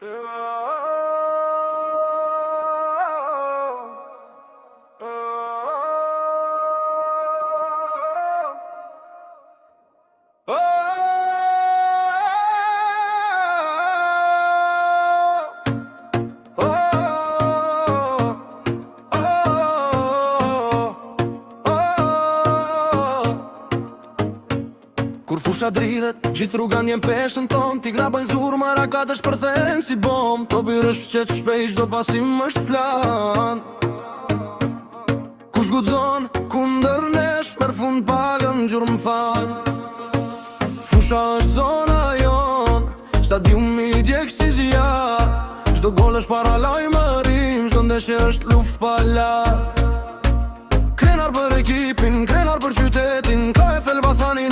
Kur fusha dridhet, gjithë rruga njem peshën ton. Ti gra bajnë zur, mara ka të shpërthen si bom. To birësh qet shpejsh, do pasim është plan. Kush gudzon, kundër nesh, mer fund palën, gjurë m'fal. Fusha është zona jon, stadiumi djek si zjar. Çdo gol është para lajmërim, çdo ndeshje është luft pa lar. Krenar për ekipin, krenar për qytetin, ka e fel Basanin